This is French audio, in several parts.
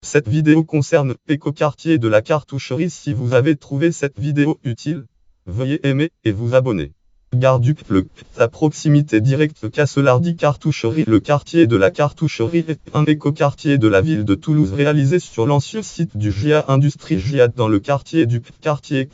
Cette vidéo concerne Écoquartier de la cartoucherie. Si vous avez trouvé cette vidéo utile, veuillez aimer et vous abonner. Gare du Pleu, à proximité directe Casselardy Cartoucherie. Le quartier de la cartoucherie est un écoquartier de la ville de Toulouse réalisé sur l'ancien site du GIA Industrie GIAD dans le quartier du quartier.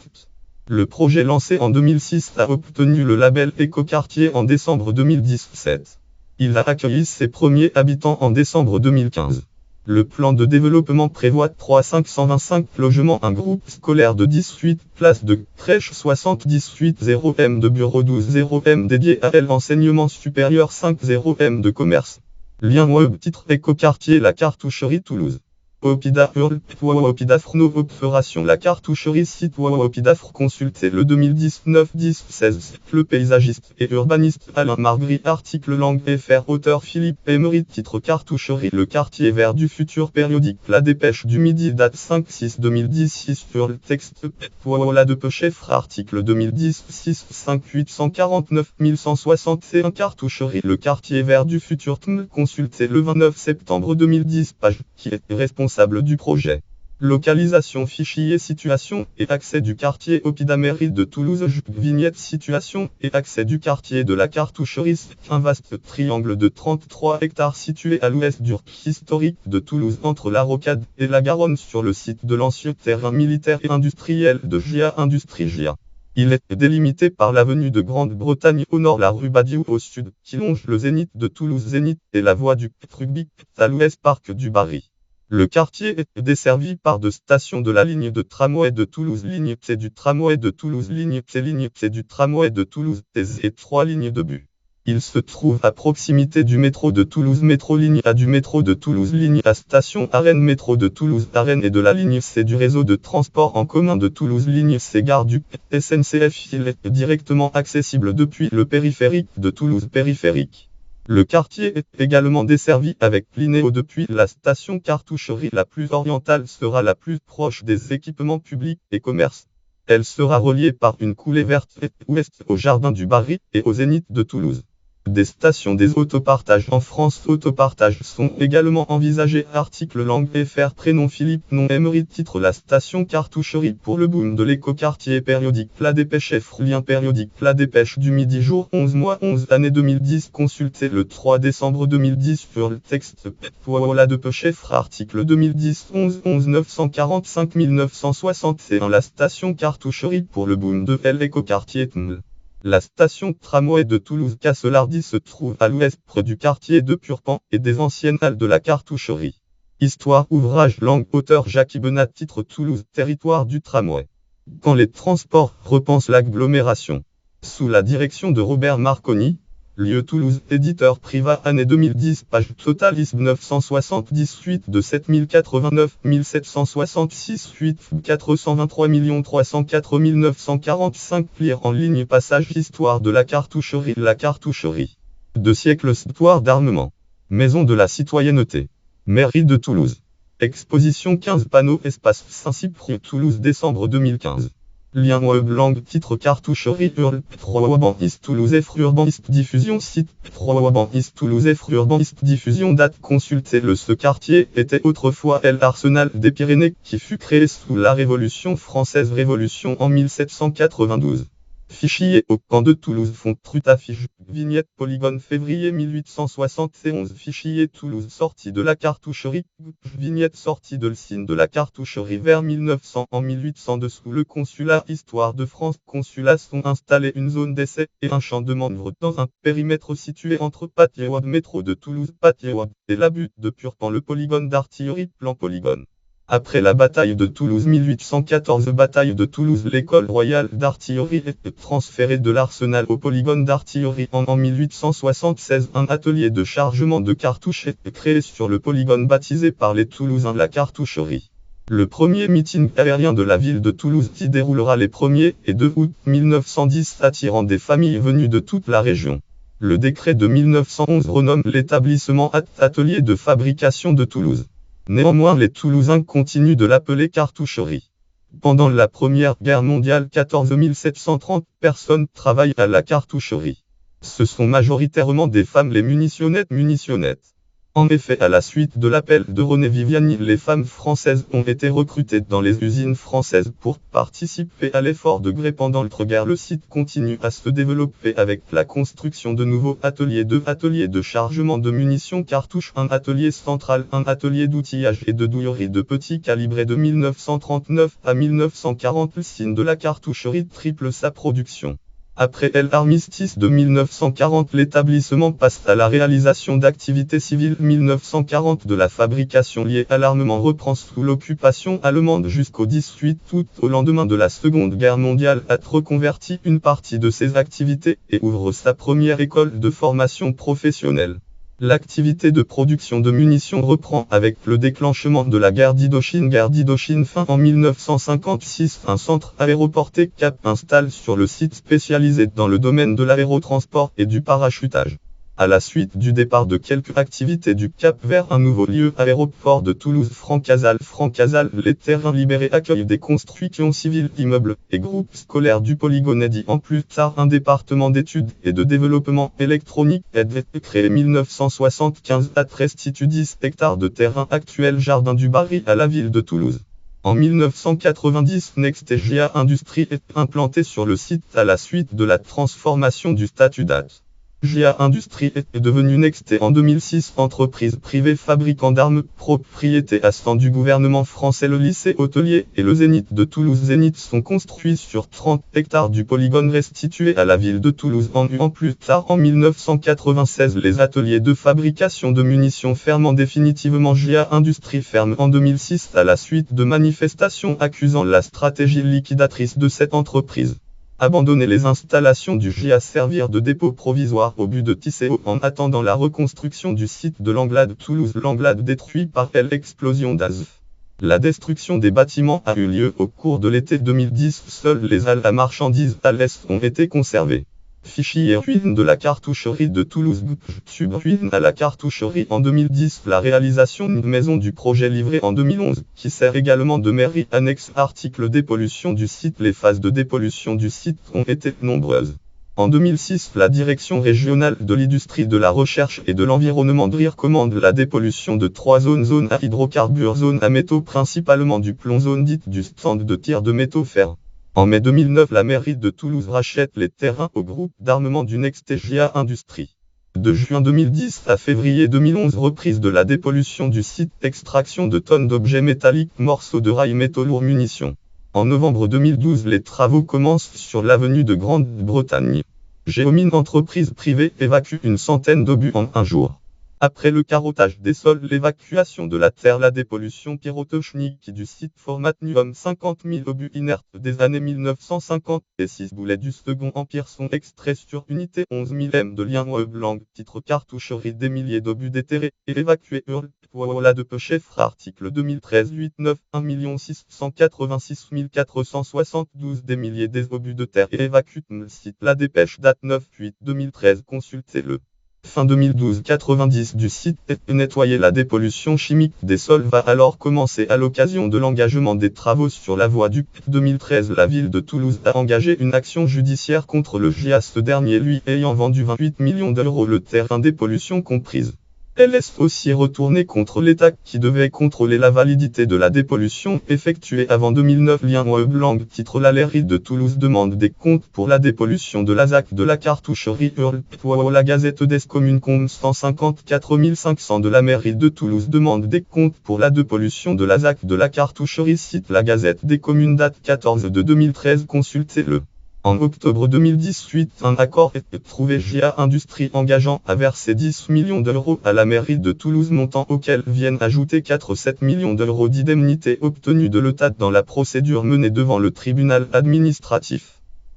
Le projet lancé en 2006 a obtenu le label Écoquartier en décembre 2017. Il a accueilli ses premiers habitants en décembre 2015. Le plan de développement prévoit 525 logements, un groupe scolaire de 18 places de crèche, 78 0 M de bureau, 12 0 M dédié à l'enseignement supérieur, 5 0 M de commerce. Lien web titre Écoquartier la cartoucherie Toulouse. Opida Hurl, Opidafre Novo Opération la cartoucherie site Opidafre consultez le 2019-10-16. Le paysagiste et urbaniste Alain Margry. Article langue FR auteur Philippe Emery. Titre Cartoucherie le quartier vert du futur périodique. La dépêche du midi date 5-6-2010. Sur le texte La Depechef. Article 2010-6-5-849-1161. Cartoucherie le quartier vert du futur. Consultez le 29 septembre 2010. Page qui est responsable du projet. Localisation, fichier, situation et accès du quartier Opida mairie de Toulouse. Vignette, situation et accès du quartier de la cartoucherie. Un vaste triangle de 33 hectares situé à l'ouest du historique de Toulouse entre la Rocade et la Garonne sur le site de l'ancien terrain militaire et industriel de GIA Industrie GIA. Il est délimité par l'avenue de Grande-Bretagne au nord, la rue Badiou au sud, qui longe le zénith de Toulouse Zénith et la voie du rugby à l'ouest, parc du Barry. Le quartier est desservi par deux stations de la ligne de tramway de Toulouse, ligne C du tramway de Toulouse, ligne C du tramway de Toulouse et 3 lignes de bus. Il se trouve à proximité du métro de Toulouse, métro ligne A du métro de Toulouse, ligne A station Arène, métro de Toulouse Arène et de la ligne C du réseau de transport en commun de Toulouse, ligne C gare du SNCF. Il est directement accessible depuis le périphérique de Toulouse périphérique. Le quartier est également desservi avec Linéo depuis la station cartoucherie. La plus orientale sera la plus proche des équipements publics et commerces. Elle sera reliée par une coulée verte est-ouest au jardin du Barry et au Zénith de Toulouse. Des stations des autopartages en France autopartage sont également envisagées. Article langue FR prénom Philippe nom Emery. Titre La station cartoucherie pour le boom de l'écoquartier périodique. La dépêche F lien périodique. La dépêche du midi jour 11 mois 11 année 2010. Consultez le 3 décembre 2010 sur le texte La dépêche F. Article 2010 11 11 945 1961. La station cartoucherie pour le boom de l'écoquartier. La station tramway de Toulouse-Casselardy se trouve à l'ouest près du quartier de Purpan et des anciennes halles de la cartoucherie. Histoire, ouvrage, langue, auteur Jacques Benat. Titre Toulouse, territoire du tramway. Quand les transports repensent l'agglomération. Sous la direction de Robert Marconi, lieu Toulouse, éditeur privat, année 2010, page totalisme 978 de 7089 1766 8 423 304 945. Lire en ligne passage Histoire de la cartoucherie. La cartoucherie. 2 siècles histoire d'armement. Maison de la citoyenneté. Mairie de Toulouse. Exposition 15 panneaux espace Saint-Cyprien Toulouse décembre 2015. Lien web langue titre cartoucherie Hurl 3 urbaniste Toulouse F urbaniste diffusion site 3 urbaniste Toulouse F urbaniste diffusion date consultez le. Ce quartier était autrefois l'Arsenal des Pyrénées qui fut créé sous la Révolution française révolution en 1792. Fichier au camp de Toulouse fond trut affiche vignette polygone février 1871. Fichier Toulouse sortie de la cartoucherie vignette sortie de l'usine de la cartoucherie vers 1900 en 1802 sous le consulat Histoire de France. Consulats sont installés une zone d'essai et un champ de manœuvre dans un périmètre situé entre Patieouab métro de Toulouse Patieouab et la butte de Purpan. Le polygone d'artillerie plan polygone. Après la bataille de Toulouse 1814 bataille de Toulouse, l'école royale d'artillerie est transférée de l'arsenal au polygone d'artillerie en 1876. Un atelier de chargement de cartouches est créé sur le polygone baptisé par les Toulousains la cartoucherie. Le premier meeting aérien de la ville de Toulouse s'y déroulera les 1er et 2 août 1910 attirant des familles venues de toute la région. Le décret de 1911 renomme l'établissement Atelier de fabrication de Toulouse. Néanmoins les Toulousains continuent de l'appeler cartoucherie. Pendant la Première Guerre mondiale 14 730 personnes travaillent à la cartoucherie. Ce sont majoritairement des femmes les munitionnettes. En effet, à la suite de l'appel de René Viviani, les femmes françaises ont été recrutées dans les usines françaises pour participer à l'effort de gré pendant l'entre-guerres. Le site continue à se développer avec la construction de nouveaux ateliers, ateliers de chargement de munitions cartouches, un atelier central, un atelier d'outillage et de douillerie de petits calibres. De 1939 à 1940, l'usine de la cartoucherie triple sa production. Après l'armistice de 1940, l'établissement passe à la réalisation d'activités civiles. 1940, de la fabrication liée à l'armement reprend sous l'occupation allemande jusqu'au 18 août. Au lendemain de la Seconde Guerre mondiale, a reconverti une partie de ses activités et ouvre sa première école de formation professionnelle. L'activité de production de munitions reprend avec le déclenchement de la guerre d'Indochine. Fin en 1956, un centre aéroporté Cap installe sur le site spécialisé dans le domaine de l'aérotransport et du parachutage. À la suite du départ de quelques activités du Cap vers un nouveau lieu, aéroport de Toulouse, Francazal, les terrains libérés accueillent des constructions civiles, immeubles et groupes scolaires du polygone dit en plus tard un département d'études et de développement électronique est créé 1975 à restitue 10 hectares de terrain actuel jardin du Barry à la ville de Toulouse. En 1990, Nextegia Industries est implanté sur le site à la suite de la transformation du statut d'AT. GIA Industries est devenue Nexte en 2006, entreprise privée fabricant d'armes, propriété à 100 du gouvernement français. Le lycée hôtelier et le Zénith de Toulouse Zénith sont construits sur 30 hectares du polygone restitué à la ville de Toulouse. En plus tard, en 1996, les ateliers de fabrication de munitions ferment définitivement. GIA Industries ferme en 2006 à la suite de manifestations accusant la stratégie liquidatrice de cette entreprise. Abandonner les installations du GIA servir de dépôt provisoire au but de tisser en attendant la reconstruction du site de l'Anglade Toulouse. L'Anglade détruit par l'explosion d'Azf. La destruction des bâtiments a eu lieu au cours de l'été 2010. Seules les halles à marchandises à l'est ont été conservées. Fichier ruine de la cartoucherie de Toulouse. Ruine à la cartoucherie en 2010. La réalisation d'une maison du projet livrée en 2011, qui sert également de mairie annexe. Article dépollution du site. Les phases de dépollution du site ont été nombreuses. En 2006, la Direction régionale de l'industrie, de la recherche et de l'environnement recommande la dépollution de 3 zones à hydrocarbures, zone à métaux principalement du plomb, zone dite du stand de tir de métaux fer. En mai 2009, la mairie de Toulouse rachète les terrains au groupe d'armement du Nextegia Industries. De juin 2010 à février 2011, reprise de la dépollution du site, extraction de tonnes d'objets métalliques, morceaux de rails, métaux lourds, munitions. En novembre 2012, les travaux commencent sur l'avenue de Grande-Bretagne. Géomine, entreprise privée, évacue une centaine d'obus en un jour. Après le carottage des sols, l'évacuation de la terre, la dépollution pyrotechnique du site Formatnium, 50 000 obus inertes des années 1950 et 6 boulets du Second Empire sont extraits sur unité 11 000 m de lien blanc, titre cartoucherie, des milliers d'obus déterrés et évacués. Voilà de peu chef. Article 2013 8-9 1 686 472 des milliers des obus de terre et évacuent le site. La dépêche date 9-8-2013, consultez-le. Fin 2012, 90 du site est nettoyé. La dépollution chimique des sols va alors commencer à l'occasion de l'engagement des travaux sur la voie du 2013. La ville de Toulouse a engagé une action judiciaire contre le GIA, ce dernier lui ayant vendu 28 millions d'euros le terrain dépollution comprise. Elle est aussi retournée contre l'État qui devait contrôler la validité de la dépollution effectuée avant 2009. Lien blanc, titre la mairie de Toulouse demande des comptes pour la dépollution de la ZAC de la cartoucherie. La Gazette des communes compte 154 500 de la mairie de Toulouse demande des comptes pour la dépollution de la ZAC de la cartoucherie. Site la Gazette des communes date 14 de 2013, consultez-le. En octobre 2018, un accord est trouvé. GIA Industries engageant à verser 10 millions d'euros à la mairie de Toulouse, montant auquel viennent ajouter 4-7 millions d'euros d'indemnités obtenues de l'État dans la procédure menée devant le tribunal administratif.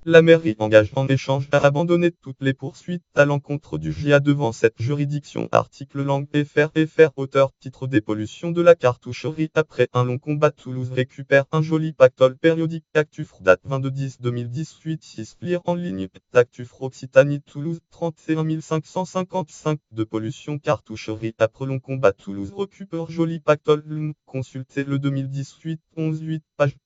La mairie engage en échange à abandonner toutes les poursuites à l'encontre du GIA devant cette juridiction. Article langue FR auteur titre dépollution de la cartoucherie. Après un long combat, Toulouse récupère un joli pactole périodique. Actufr date 22-10-2018. 6 lire en ligne. Actufr Occitanie Toulouse 31 555 de pollution cartoucherie. Après long combat, Toulouse récupère joli pactole. Consultez le 2018 11-8 page.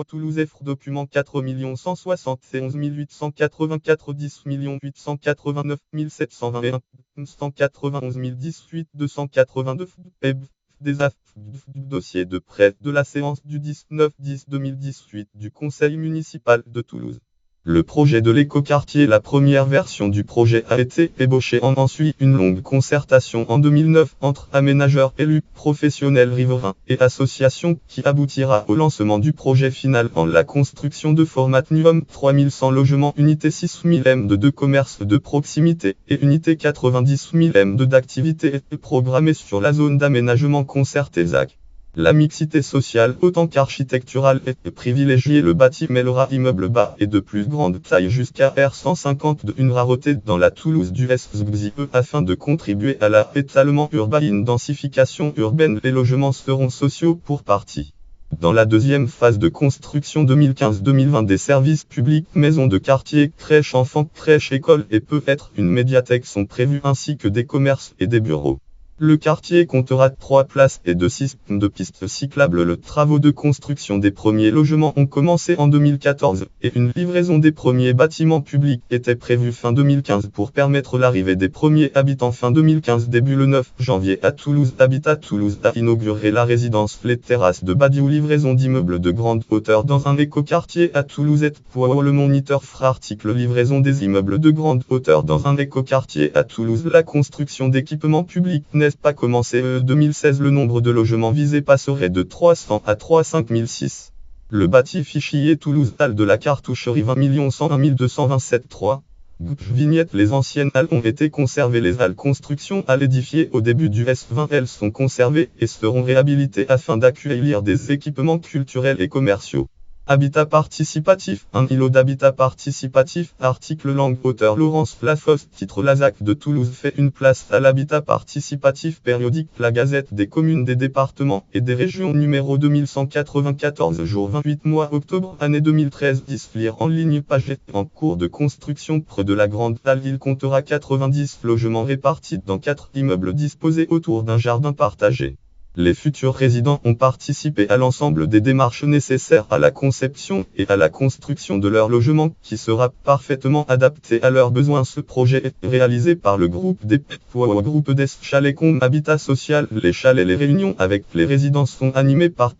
Toulouse Effre document 4 171 884 10 889 721 191 018 282 PEB. Des affres du dossier de prêt de la séance du 19-10-2018 du Conseil municipal de Toulouse. Le projet de l'écoquartier, la première version du projet a été ébauchée en ensuite une longue concertation en 2009 entre aménageurs, élus, professionnels riverains et associations qui aboutira au lancement du projet final en la construction de Formatnium 3100 logements, unité 6000 m de commerces de proximité et unité 90 000 m d'activité programmée sur la zone d'aménagement concerté ZAC. La mixité sociale autant qu'architecturale est privilégiée. Le bâti mêlera immeuble bas et de plus grande taille jusqu'à R150 de une rareté dans la Toulouse du SZBZIE afin de contribuer à la étalement urbain une densification urbaine. Les logements seront sociaux pour partie. Dans la deuxième phase de construction 2015-2020, des services publics, maisons de quartier, crèches enfants, crèches écoles et peut-être une médiathèque sont prévus ainsi que des commerces et des bureaux. Le quartier comptera 3 places et 2 systèmes de pistes cyclables. Les travaux de construction des premiers logements ont commencé en 2014 et une livraison des premiers bâtiments publics était prévue fin 2015 pour permettre l'arrivée des premiers habitants fin 2015. Début le 9 janvier à Toulouse, Habitat Toulouse a inauguré la résidence Les Terrasses de Badiou, livraison d'immeubles de grande hauteur dans un écoquartier à Toulouse. Le Moniteur fera article livraison des immeubles de grande hauteur dans un écoquartier à Toulouse. La construction d'équipements publics n'est pas commencé. 2016, le nombre de logements visés passerait de 300 à 35006. Le bâti fichier Toulouse Halles de la cartoucherie 20 101 227 3. Vignette. Les anciennes halles ont été conservées. Les halles construction halles édifiées au début du S20 elles sont conservées et seront réhabilitées afin d'accueillir des équipements culturels et commerciaux. Habitat participatif, un îlot d'habitat participatif, article langue auteur Laurence Lafosse, titre la ZAC de Toulouse fait une place à l'habitat participatif périodique, la Gazette des communes, des départements et des régions numéro 2194 jour 28 mois octobre année 2013 10 lire en ligne page en cours de construction près de la Grande Halle. Il comptera 90 logements répartis dans 4 immeubles disposés autour d'un jardin partagé. Les futurs résidents ont participé à l'ensemble des démarches nécessaires à la conception et à la construction de leur logement qui sera parfaitement adapté à leurs besoins. Ce projet est réalisé par le groupe des Chalets-Com Habitat Social. Les chalets, les réunions avec les résidents sont animées par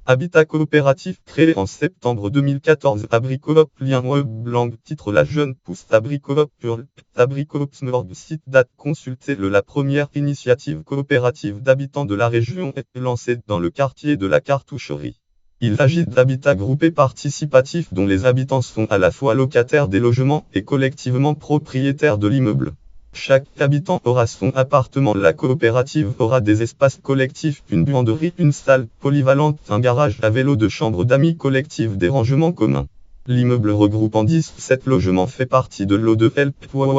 Habitat coopératif créé en septembre 2014. Abricoop lien web langue titre La jeune pousse Abricoop hurle Abricoop Smord site date consultez la première initiative coopérative d'habitants de la région est lancée dans le quartier de la Cartoucherie. Il s'agit d'habitat groupé participatif dont les habitants sont à la fois locataires des logements et collectivement propriétaires de l'immeuble. Chaque habitant aura son appartement. La coopérative aura des espaces collectifs, une buanderie, une salle polyvalente, un garage à vélo, de chambres d'amis collectives, des rangements communs. L'immeuble regroupant 17 logements fait partie de l'O2L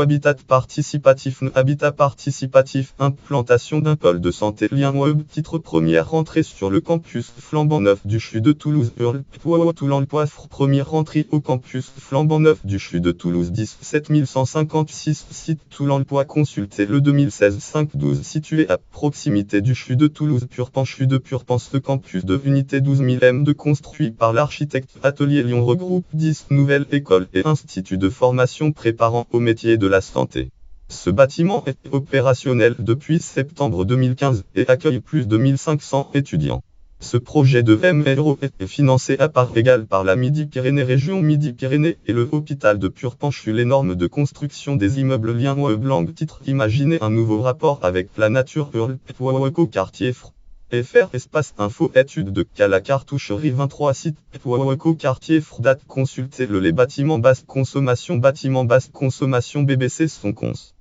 Habitat participatif. Habitat participatif, implantation d'un pôle de santé lien web titre première rentrée sur le campus flambant neuf du CHU de Toulouse Toulouse première rentrée au campus flambant neuf du CHU de Toulouse 17 156 site Toulouse consulté le 2016 5-12 situé à proximité du CHU de Toulouse CHU de Purpan. Le campus de unité 12 000 m de construit par l'architecte Atelier Lyon regroupe 10 nouvelles écoles et instituts de formation préparant au métier de la santé. Ce bâtiment est opérationnel depuis septembre 2015 et accueille plus de 1500 étudiants. Ce projet de MRO est financé à part égale par la Midi-Pyrénées, région Midi-Pyrénées et le hôpital de Purpan. Les normes de construction des immeubles lien web langue titre imaginez un nouveau rapport avec la nature quartier FR espace info étude de cas la cartoucherie 23 site quartier date consultez les bâtiments basse consommation BBC sont cons.